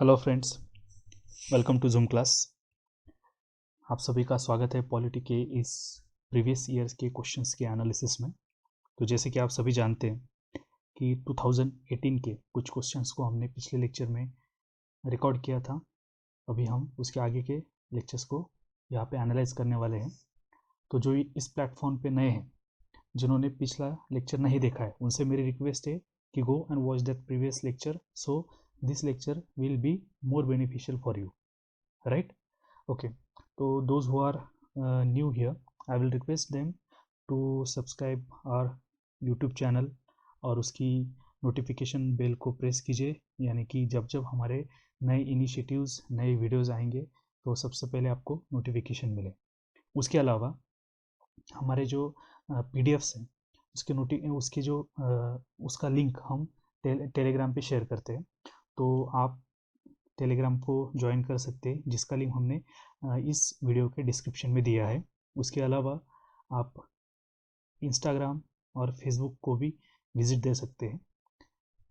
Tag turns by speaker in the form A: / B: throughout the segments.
A: Hello friends, welcome to Zoom class. आप सभी का स्वागत है पॉलिटी के इस प्रीवियस ईयर्स के क्वेश्चंस के एनालिसिस में। तो जैसे कि आप सभी जानते हैं कि 2018 के कुछ क्वेश्चंस को हमने पिछले लेक्चर में रिकॉर्ड किया था। अभी हम उसके आगे के लेक्चर्स को यहाँ पे एनालाइज करने वाले हैं। तो जो इस प्लेटफॉर्म पे नए हैं, जिन्होंने पिछला लेक्चर नहीं देखा है, उनसे मेरी रिक्वेस्ट है कि go and watch that previous lecture, so this lecture will be more beneficial for you, right? Okay, so those who are new here, I will request them to subscribe our YouTube channel और उसकी notification bell को press कीजिए, यानी कि जब जब हमारे नए इनिशिएटिव्स, नए वीडियोस आएंगे तो सबसे पहले आपको नोटिफिकेशन मिले। उसके अलावा हमारे जो PDFs हैं, उसके जो उसका लिंक हम टेलीग्राम पे शेयर करते हैं, तो आप टेलीग्राम को ज्वाइन कर सकते हैं, जिसका लिंक हमने इस वीडियो के डिस्क्रिप्शन में दिया है। उसके अलावा आप इंस्टाग्राम और फेसबुक को भी विजिट दे सकते हैं,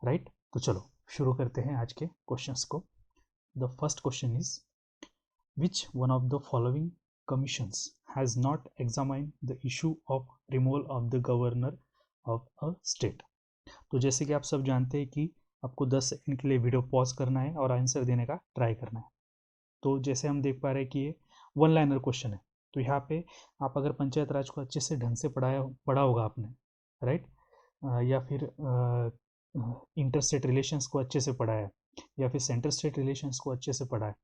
A: राइट? तो चलो शुरू करते हैं आज के क्वेश्चंस को। The first question is which one of the following commissions has not examined the issue of removal of the governor of a state. तो जैसे कि आप सब जानते हैं कि आपको 10 सेकंड के लिए वीडियो पॉज करना है और आंसर देने का ट्राई करना है। तो जैसे हम देख पा रहे हैं कि ये वन लाइनर क्वेश्चन है। तो यहाँ पे आप अगर पंचायत राज को अच्छे से ढंग से पढ़ा होगा आपने, राइट? या फिर इंटर स्टेट रिलेशंस को अच्छे से पढ़ा है, या फिर सेंटर स्टेट रिलेशंस को अच्छे से पढ़ा है,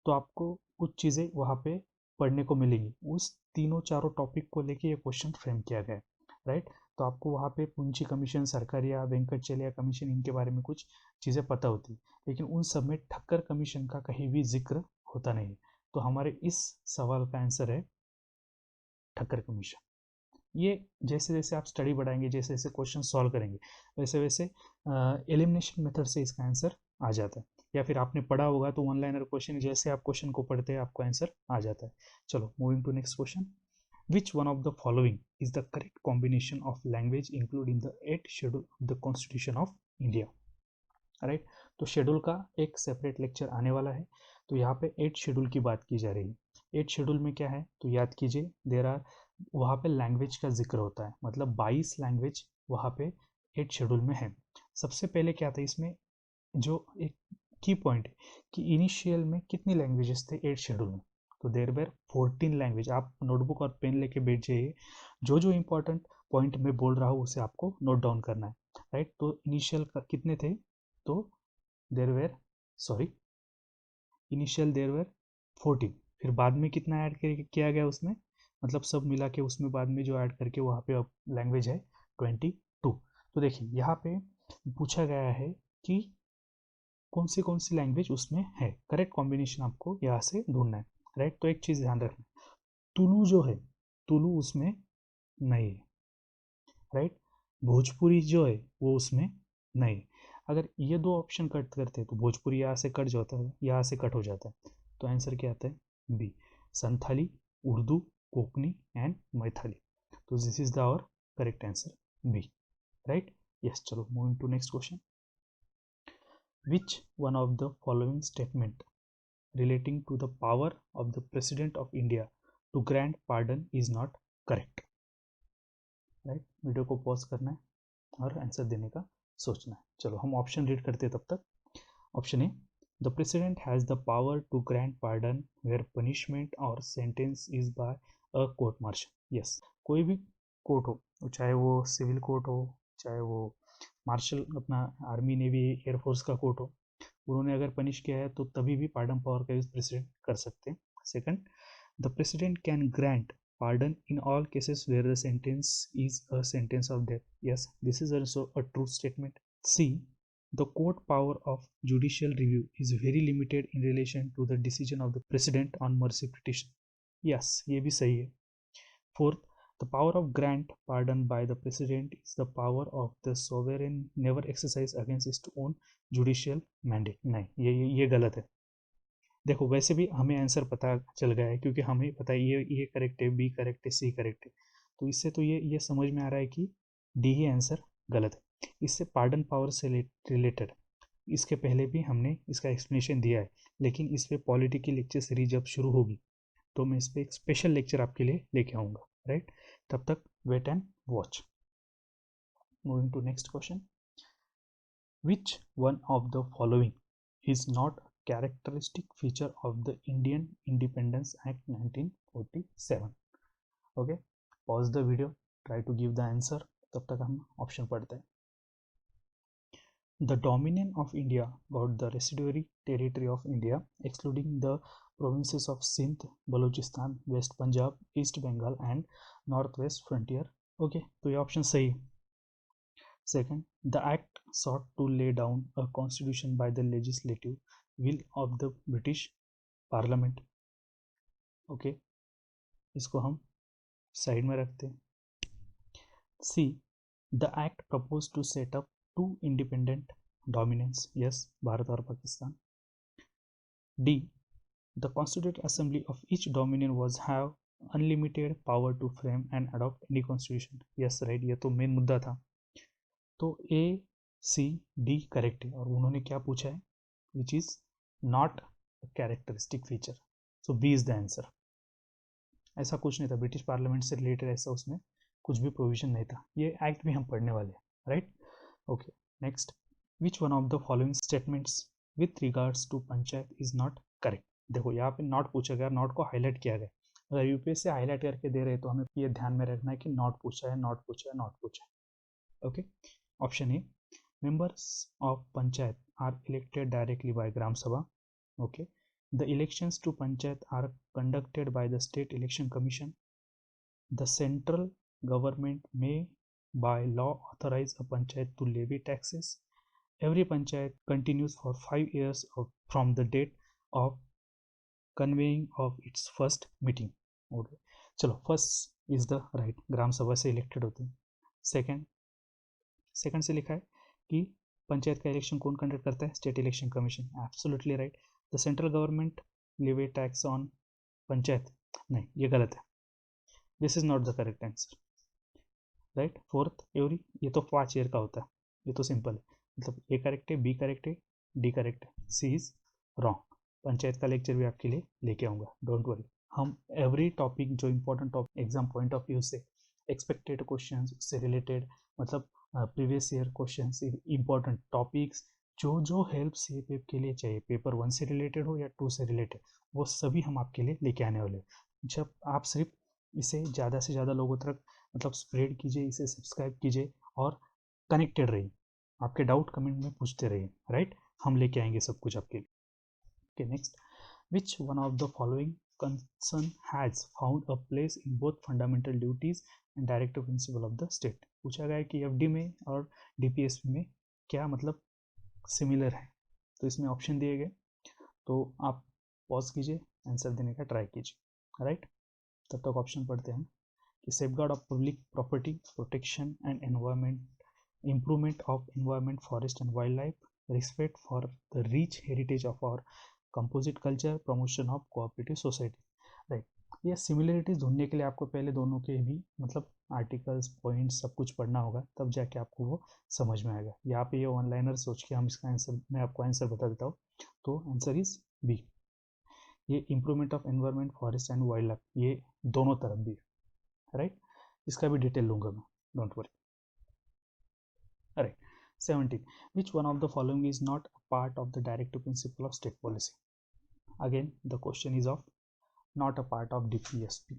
A: तो आपको कुछ चीज़ें वहाँ पे पढ़ने को मिलेंगी। उस तीनों चारों टॉपिक को लेके ये क्वेश्चन फ्रेम किया गया है, राइट? तो आपको वहाँ पे पुंची कमीशन, सरकारिया, वेंकटचलिया कमीशन, इनके बारे में कुछ चीज़ें पता होती, लेकिन उन सब में ठक्कर कमीशन का कहीं भी जिक्र होता नहीं है। तो हमारे इस सवाल का आंसर है ठक्कर कमीशन। ये जैसे जैसे आप स्टडी बढ़ाएंगे, जैसे जैसे क्वेश्चन सॉल्व करेंगे, वैसे वैसे एलिमिनेशन मेथड से इसका आंसर आ जाता है। या फिर आपने पढ़ा होगा तो वन लाइनर क्वेश्चन, जैसे आप क्वेश्चन को पढ़ते हैं आपको आंसर आ जाता है। चलो moving to next question. Which one of the following is the correct combination of language including the 8th schedule of the constitution of India, right? तो शेड्यूल का एक सेपरेट लेक्चर आने वाला है। तो यहाँ पे 8th शेड्यूल की बात की जा रही है। 8th शेड्यूल में क्या है तो याद कीजिए, देर आर, वहाँ पे लैंग्वेज का जिक्र होता है, मतलब 22 लैंग्वेज वहाँ पे 8th शेड्यूल में है। सबसे पहले क्या था इसमें, जो एक की पॉइंट है कि इनिशियल में कितनी लैंग्वेजेस थे 8th शेड्यूल में, तो देर वेर 14 लैंग्वेज। आप नोटबुक और पेन लेके बैठ जाइए, जो जो इंपॉर्टेंट पॉइंट मैं बोल रहा हूँ उसे आपको नोट डाउन करना है, राइट? तो इनिशियल कितने थे, तो there were, sorry, initial there were 14, फिर बाद में कितना ऐड किया गया उसमें, मतलब सब मिला के उसमें बाद में जो ऐड करके वहाँ पे अब लैंग्वेज है 22। तो देखिए यहाँ पे पूछा गया है कि कौन सी लैंग्वेज उसमें है, करेक्ट कॉम्बिनेशन आपको यहाँ से ढूंढना है, राइट? तो एक चीज़ ध्यान रखना, तुलु जो है, तुलु उसमें नहीं है, राइट? भोजपुरी जो है वो उसमें नहीं है। अगर ये दो ऑप्शन कट करते हैं तो भोजपुरी यहाँ से कट जाता है, यहाँ से कट हो जाता है। तो आंसर क्या आता है बी, संथाली, उर्दू, कोकनी एंड मैथली। तो this is the our correct answer B, right? Yes, चलो moving to next question. Which one of the following statement relating to the power of the President of India to grant pardon is not correct, right? Video को pause करना है और answer देने का सोचना है। चलो हम ऑप्शन रीड करते हैं तब तक। Option A, the president has the power to grant pardon where punishment or sentence is by a court martial. Yes, कोई भी कोर्ट हो, चाहे वो सिविल कोर्ट हो, चाहे वो मार्शल, अपना आर्मी नेवी एयरफोर्स का कोर्ट हो, उन्होंने अगर पनिश किया है तो तभी भी पार्डन पावर का यूज प्रेसिडेंट कर सकते हैं। Second, the president can grant pardon in all cases where the sentence is a sentence of death. Yes, this is also a true statement. C, the court power of judicial review is very limited in relation to the decision of the president on mercy petition. Yes, ये भी सही है। Fourth, the power of grant pardon by the president is the power of the sovereign never exercise against its own judicial mandate. नहीं, ये गलत है। देखो वैसे भी हमें आंसर पता चल गया है, क्योंकि हमें पता है ये करेक्ट है, बी करेक्ट है, सी करेक्ट है। तो इससे तो ये समझ में आ रहा है कि डी ही आंसर गलत है। इससे पार्डन पावर से रिलेटेड इसके पहले भी हमने इसका एक्सप्लेनेशन दिया है, लेकिन इस पे पॉलिटी की लेक्चर सीरीज जब शुरू होगी तो मैं इस पे एक स्पेशल लेक्चर आपके लिए लेके आऊँगा, राइट। तब तक wait and watch. Moving to next question, which one of the following is not a characteristic feature of the Indian Independence Act 1947? Okay, pause the video, try to give the answer. तब तक हम option पढ़ते हैं। The Dominion of India got the residuary territory of India, excluding the provinces of Sindh, Balochistan, West Punjab, East Bengal and Northwest Frontier. Okay, तो ये option सही है। Second, the act sought to lay down a constitution by the legislative will of the British Parliament. Okay, इसको हम side में रखते हैं। C, the act proposed to set up two independent dominions. Yes, Bharat और Pakistan. D, the Constituent Assembly of each dominion was have unlimited power to frame and adopt any constitution. Yes, right, ये तो main मुद्दा था। तो ए C D correct है, और उन्होंने क्या पूछा है, which is not characteristic feature, so B is the answer. ऐसा कुछ नहीं था, ब्रिटिश पार्लियामेंट से रिलेटेड ऐसा उसमें कुछ भी प्रोविजन नहीं था। ये एक्ट भी हम पढ़ने वाले हैं, right. Okay, next, which one of the following statements with regards to panchayat is not correct. देखो यहाँ पे नॉट पूछा गया, नॉट को हाईलाइट किया गया। अगर यूपीएससी हाईलाइट करके दे रहे तो हमें ये ध्यान में रखना है कि नॉट पूछा है, नॉट पूछा है, नॉट पूछा है। Okay, option A, members of panchayat are elected directly by gram sabha. Okay, the elections to panchayat are conducted by the state election commission. The central government may by law authorize a panchayat to levy taxes. Every panchayat continues for 5 years from the date of convening of its first meeting. Okay, चलो, first is the right, ग्राम सभा से elected होते हैं। Second से लिखा है कि पंचायत का इलेक्शन कौन कंडक्ट करता है, state election commission. Absolutely right. The central government levy tax on panchayat, नहीं, ये गलत है, this is not the correct answer, right. Fourth every, ये तो 5 ईयर का होता है, ये तो सिंपल है, मतलब ए करेक्ट है, बी करेक्ट है, डी करेक्ट है, सी इज रॉन्ग। पंचायत का लेक्चर भी आपके लिए लेके आऊँगा, डोंट वरी। हम एवरी टॉपिक जो important topic exam point of view से एक्सपेक्टेड क्वेश्चन से रिलेटेड, मतलब previous year question, important topics, जो हेल्प सी पेप के लिए चाहिए, पेपर 1 से रिलेटेड हो या 2 से रिलेटेड, वो सभी हम आपके लिए लेके आने वाले। जब आप सिर्फ इसे ज़्यादा से ज़्यादा लोगों तक मतलब स्प्रेड कीजिए, इसे सब्सक्राइब कीजिए और कनेक्टेड रहिए, आपके डाउट कमेंट में पूछते रहिए, राइट। हम लेके आएंगे सब कुछ आपके लिए। Okay, next, which one of the following concern has found a place in both fundamental duties and directive principle of the state। पूछा गया है कि एफडी में और डीपीएसपी में क्या मतलब सिमिलर है, तो इसमें ऑप्शन दिए गए, तो आप पॉज कीजिए, आंसर देने का ट्राई कीजिए, राइट। तब तक ऑप्शन पढ़ते हैं कि safeguard of public property, protection and environment, improvement of environment, forest and wild life, respect for the rich heritage of our composite culture, promotion of cooperative society, right. ये similarities ढूंढने के लिए आपको पहले दोनों के भी मतलब आर्टिकल्स, पॉइंट्स सब कुछ पढ़ना होगा, तब जाके आपको वो समझ में आएगा। यहाँ पे ये ऑनलाइनर सोच के हम इसका आंसर, मैं आपको आंसर बता देता हूँ, तो आंसर इज बी। ये improvement of environment, forest and wild life, ये दोनों तरफ भी, राइट। इसका भी डिटेल लूंगा मैं, don't worry, right. 17, which one of the following is not a part of the directive principle of state policy? Again the question is of not a part of DPSP।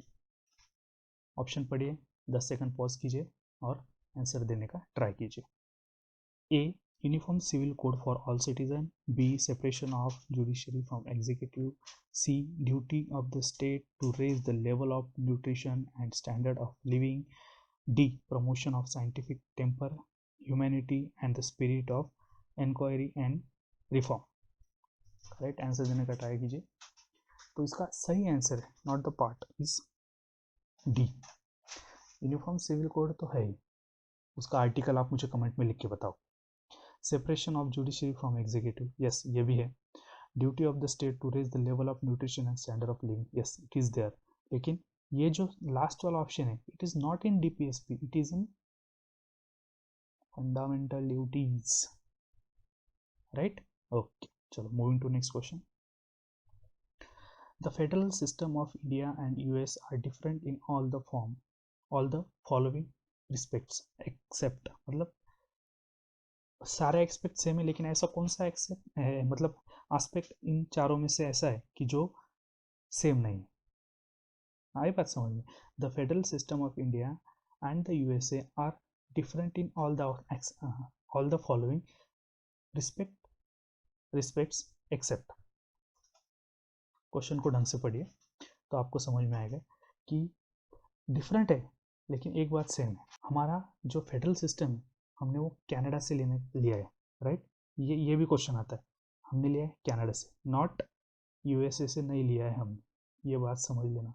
A: Option पढ़िए, 10 second pause कीजिए और answer देने का try कीजिए। A, uniform civil code for all citizen, B, separation of judiciary from executive, C, duty of the state to raise the level of nutrition and standard of living, D, promotion of scientific temper, humanity and the spirit of inquiry and reform, right. Answer देने का try कीजिए। तो इसका सही answer है not the part is D. Uniform civil code तो है ही, उसका आर्टिकल आप मुझे कमेंट में लिख के बताओ। Separation of judiciary from executive, yes ये भी है। Duty of the state to raise the level of nutrition and standard of living, yes it is there. लेकिन ये जो लास्ट वाला ऑप्शन है, it is not in DPSP, it is in fundamental duties, right. Okay, चलो moving to next question. The federal system of India and US are different in all the following respects except, मतलब सारे expect same है, लेकिन ऐसा कौन सा accept मतलब aspect in चारों में से ऐसा है कि जो सेम नहीं है। आई बात समझ में। The federal system of India and the USA are different in all the following respects except. Question को ढंग से पढ़िए तो आपको समझ में आएगा कि डिफरेंट है लेकिन एक बात सेम है। हमारा जो फेडरल सिस्टम है हमने वो कनाडा से लिया है, राइट। ये भी क्वेश्चन आता है, हमने लिया है कनाडा से, नॉट यूएसए से नहीं लिया है हमने, ये बात समझ लेना।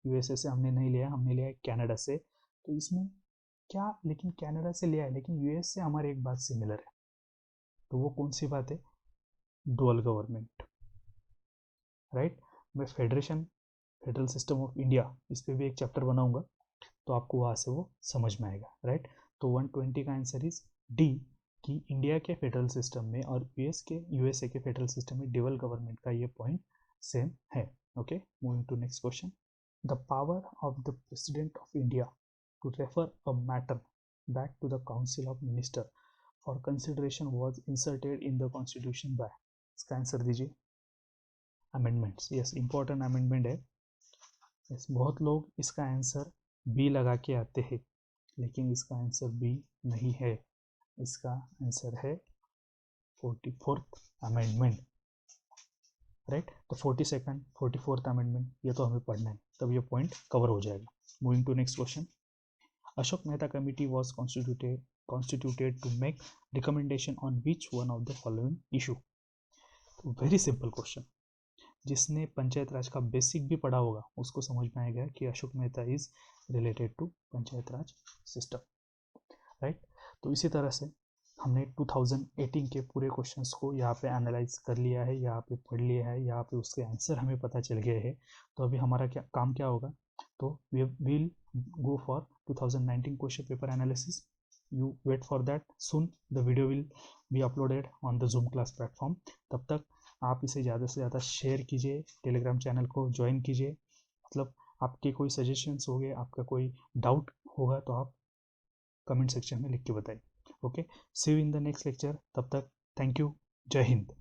A: यूएसए से हमने नहीं लिया है, हमने लिया है कनाडा से। तो इसमें क्या, लेकिन कनाडा से लिया है लेकिन यूएस से हमारे एक बात सिमिलर है, तो वो कौन सी बात है? Dual government, right. मैं फेडरल सिस्टम ऑफ इंडिया इस पर भी एक चैप्टर बनाऊंगा तो आपको वहाँ से वो समझ में आएगा, राइट। तो 120 का आंसर इज डी, कि इंडिया के फेडरल सिस्टम में और यूएसए के फेडरल सिस्टम में डुअल गवर्नमेंट का ये पॉइंट सेम है। Okay, moving to next question. The power of the president of India to refer a matter back to the council of minister for consideration was inserted in the constitution by, इसका answer दीजिए। Amendments, yes, important amendment है। Yes, बहुत लोग इसका answer B लगा के आते हैं लेकिन इसका आंसर बी नहीं है, इसका आंसर है 44th अमेंडमेंट, राइट। तो 42nd 44th अमेंडमेंट ये तो हमें पढ़ना है, तब ये पॉइंट कवर हो जाएगा। Moving to next question. Ashok Mehta committee was constituted to make recommendation on which one of the following issue. Very simple question, जिसने पंचायत राज का बेसिक भी पढ़ा होगा उसको समझ में आएगा कि Ashok Mehta is related to panchayat raj system, right. तो इसी तरह से हमने 2018 के पूरे क्वेश्चंस को यहाँ पे एनालाइज कर लिया है, यहाँ पे पढ़ लिया है, यहाँ पे उसके आंसर हमें पता चल गए हैं। तो अभी हमारा काम क्या होगा, तो we will go for 2019 question paper analysis. You wait for that, soon the video will be uploaded on the Zoom class platform. तब तक आप इसे ज़्यादा से ज़्यादा शेयर कीजिए, टेलीग्राम चैनल को ज्वाइन कीजिए, मतलब आपके कोई सजेशंस हो गए, आपका कोई डाउट होगा तो आप कमेंट सेक्शन में लिख के बताइए। Okay, see you in the next lecture, तब तक थैंक यू, जय हिंद।